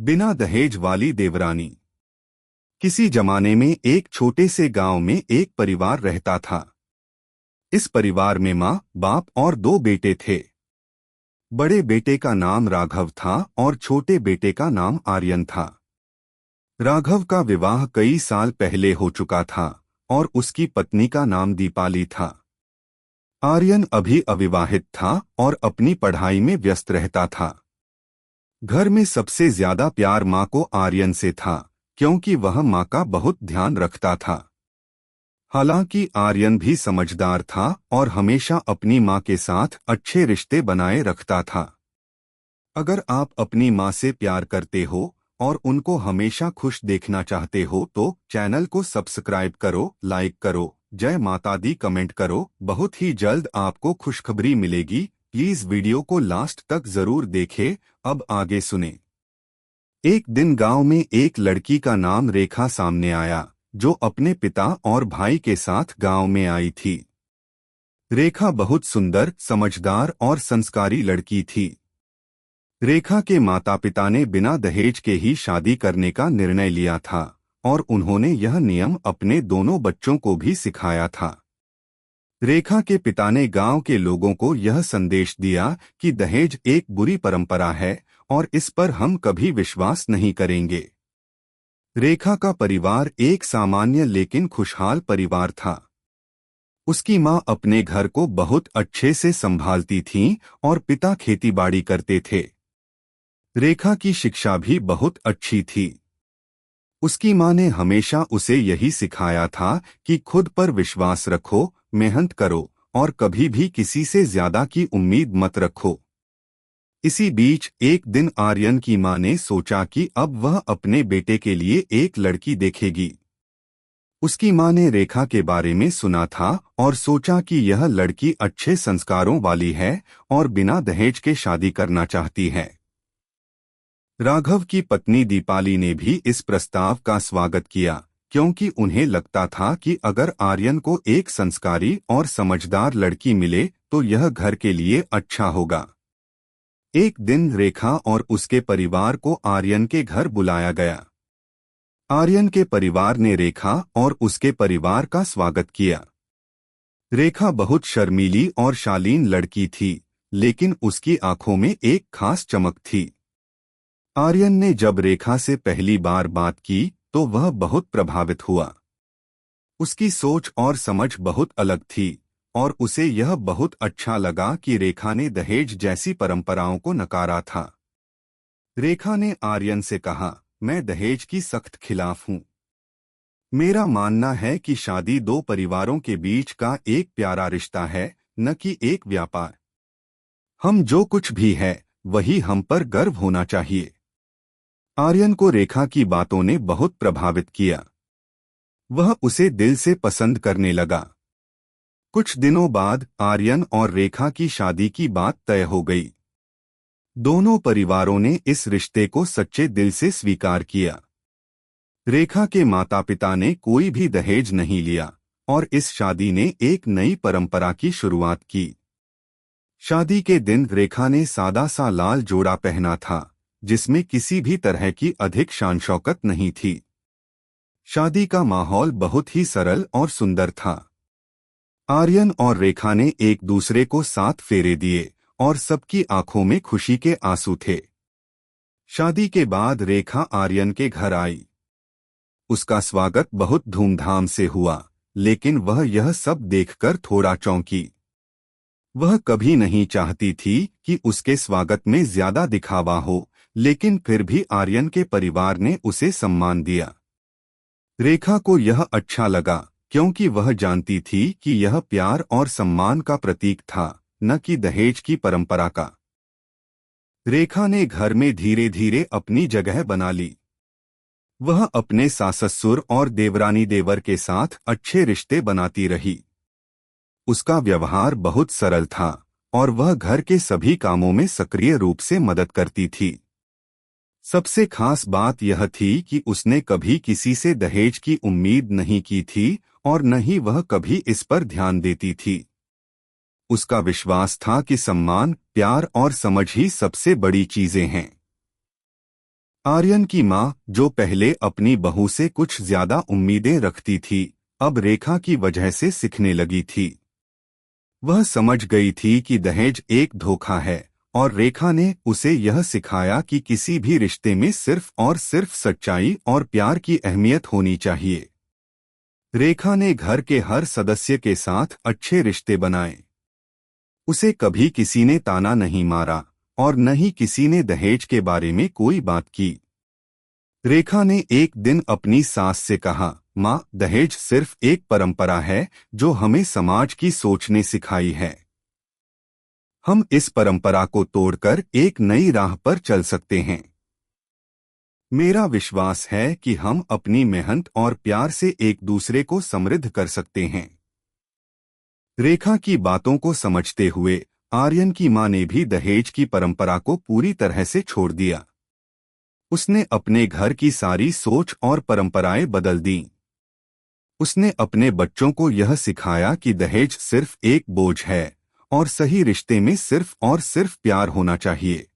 बिना दहेज वाली देवरानी। किसी जमाने में एक छोटे से गांव में एक परिवार रहता था। इस परिवार में माँ, बाप और दो बेटे थे। बड़े बेटे का नाम राघव था और छोटे बेटे का नाम आर्यन था। राघव का विवाह कई साल पहले हो चुका था और उसकी पत्नी का नाम दीपाली था। आर्यन अभी अविवाहित था और अपनी पढ़ाई में व्यस्त रहता था। घर में सबसे ज्यादा प्यार माँ को आर्यन से था, क्योंकि वह माँ का बहुत ध्यान रखता था। हालांकि आर्यन भी समझदार था और हमेशा अपनी माँ के साथ अच्छे रिश्ते बनाए रखता था। अगर आप अपनी माँ से प्यार करते हो और उनको हमेशा खुश देखना चाहते हो तो चैनल को सब्सक्राइब करो, लाइक करो, जय माता दी कमेंट करो। बहुत ही जल्द आपको खुशखबरी मिलेगी। प्लीज वीडियो को लास्ट तक जरूर देखें। अब आगे सुने। एक दिन गांव में एक लड़की का नाम रेखा सामने आया, जो अपने पिता और भाई के साथ गांव में आई थी। रेखा बहुत सुंदर, समझदार और संस्कारी लड़की थी। रेखा के माता पिता ने बिना दहेज के ही शादी करने का निर्णय लिया था और उन्होंने यह नियम अपने दोनों बच्चों को भी सिखाया था। रेखा के पिता ने गांव के लोगों को यह संदेश दिया कि दहेज एक बुरी परंपरा है और इस पर हम कभी विश्वास नहीं करेंगे। रेखा का परिवार एक सामान्य लेकिन खुशहाल परिवार था। उसकी मां अपने घर को बहुत अच्छे से संभालती थीं और पिता खेतीबाड़ी करते थे। रेखा की शिक्षा भी बहुत अच्छी थी। उसकी मां ने हमेशा उसे यही सिखाया था कि खुद पर विश्वास रखो, मेहनत करो और कभी भी किसी से ज्यादा की उम्मीद मत रखो। इसी बीच एक दिन आर्यन की मां ने सोचा कि अब वह अपने बेटे के लिए एक लड़की देखेगी। उसकी मां ने रेखा के बारे में सुना था और सोचा कि यह लड़की अच्छे संस्कारों वाली है और बिना दहेज के शादी करना चाहती है। राघव की पत्नी दीपाली ने भी इस प्रस्ताव का स्वागत किया, क्योंकि उन्हें लगता था कि अगर आर्यन को एक संस्कारी और समझदार लड़की मिले तो यह घर के लिए अच्छा होगा। एक दिन रेखा और उसके परिवार को आर्यन के घर बुलाया गया। आर्यन के परिवार ने रेखा और उसके परिवार का स्वागत किया। रेखा बहुत शर्मीली और शालीन लड़की थी, लेकिन उसकी आंखों में एक खास चमक थी। आर्यन ने जब रेखा से पहली बार बात की तो वह बहुत प्रभावित हुआ। उसकी सोच और समझ बहुत अलग थी और उसे यह बहुत अच्छा लगा कि रेखा ने दहेज जैसी परंपराओं को नकारा था। रेखा ने आर्यन से कहा, मैं दहेज की सख्त खिलाफ हूँ। मेरा मानना है कि शादी दो परिवारों के बीच का एक प्यारा रिश्ता है, न कि एक व्यापार। हम जो कुछ भी है वही हम पर गर्व होना चाहिए। आर्यन को रेखा की बातों ने बहुत प्रभावित किया। वह उसे दिल से पसंद करने लगा। कुछ दिनों बाद आर्यन और रेखा की शादी की बात तय हो गई। दोनों परिवारों ने इस रिश्ते को सच्चे दिल से स्वीकार किया। रेखा के माता पिता ने कोई भी दहेज नहीं लिया और इस शादी ने एक नई परंपरा की शुरुआत की। शादी के दिन रेखा ने सादा सा लाल जोड़ा पहना था, जिसमें किसी भी तरह की अधिक शान शौकत नहीं थी। शादी का माहौल बहुत ही सरल और सुंदर था। आर्यन और रेखा ने एक दूसरे को 7 फेरे दिए और सबकी आंखों में खुशी के आंसू थे। शादी के बाद रेखा आर्यन के घर आई। उसका स्वागत बहुत धूमधाम से हुआ, लेकिन वह यह सब देखकर थोड़ा चौंकी। वह कभी नहीं चाहती थी कि उसके स्वागत में ज्यादा दिखावा हो, लेकिन फिर भी आर्यन के परिवार ने उसे सम्मान दिया। रेखा को यह अच्छा लगा, क्योंकि वह जानती थी कि यह प्यार और सम्मान का प्रतीक था, न कि दहेज की परंपरा का। रेखा ने घर में धीरे धीरे अपनी जगह बना ली। वह अपने सास-ससुर और देवरानी देवर के साथ अच्छे रिश्ते बनाती रही। उसका व्यवहार बहुत सरल था और वह घर के सभी कामों में सक्रिय रूप से मदद करती थी। सबसे खास बात यह थी कि उसने कभी किसी से दहेज की उम्मीद नहीं की थी और न ही वह कभी इस पर ध्यान देती थी। उसका विश्वास था कि सम्मान, प्यार और समझ ही सबसे बड़ी चीजें हैं। आर्यन की माँ, जो पहले अपनी बहू से कुछ ज्यादा उम्मीदें रखती थी, अब रेखा की वजह से सिखने लगी थी। वह समझ गई थी कि दहेज एक धोखा है, और रेखा ने उसे यह सिखाया कि किसी भी रिश्ते में सिर्फ और सिर्फ सच्चाई और प्यार की अहमियत होनी चाहिए। रेखा ने घर के हर सदस्य के साथ अच्छे रिश्ते बनाए। उसे कभी किसी ने ताना नहीं मारा, और न ही किसी ने दहेज के बारे में कोई बात की। रेखा ने एक दिन अपनी सास से कहा, माँ, दहेज सिर्फ एक परंपरा है जो हमें समाज की सोचने सिखाई है। हम इस परंपरा को तोड़कर एक नई राह पर चल सकते हैं। मेरा विश्वास है कि हम अपनी मेहनत और प्यार से एक दूसरे को समृद्ध कर सकते हैं। रेखा की बातों को समझते हुए आर्यन की मां ने भी दहेज की परंपरा को पूरी तरह से छोड़ दिया। उसने अपने घर की सारी सोच और परंपराएं बदल दी। उसने अपने बच्चों को यह सिखाया कि दहेज सिर्फ एक बोझ है और सही रिश्ते में सिर्फ और सिर्फ प्यार होना चाहिए।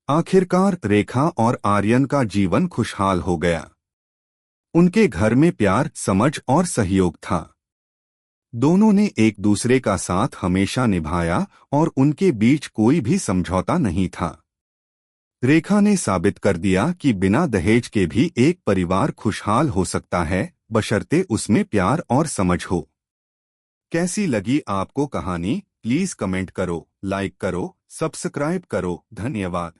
आखिरकार रेखा और आर्यन का जीवन खुशहाल हो गया। उनके घर में प्यार, समझ और सहयोग था। दोनों ने एक दूसरे का साथ हमेशा निभाया और उनके बीच कोई भी समझौता नहीं था। रेखा ने साबित कर दिया कि बिना दहेज के भी एक परिवार खुशहाल हो सकता है, बशर्ते उसमें प्यार और समझ हो। कैसी लगी आपको कहानी? प्लीज कमेंट करो, लाइक करो, सब्सक्राइब करो। धन्यवाद।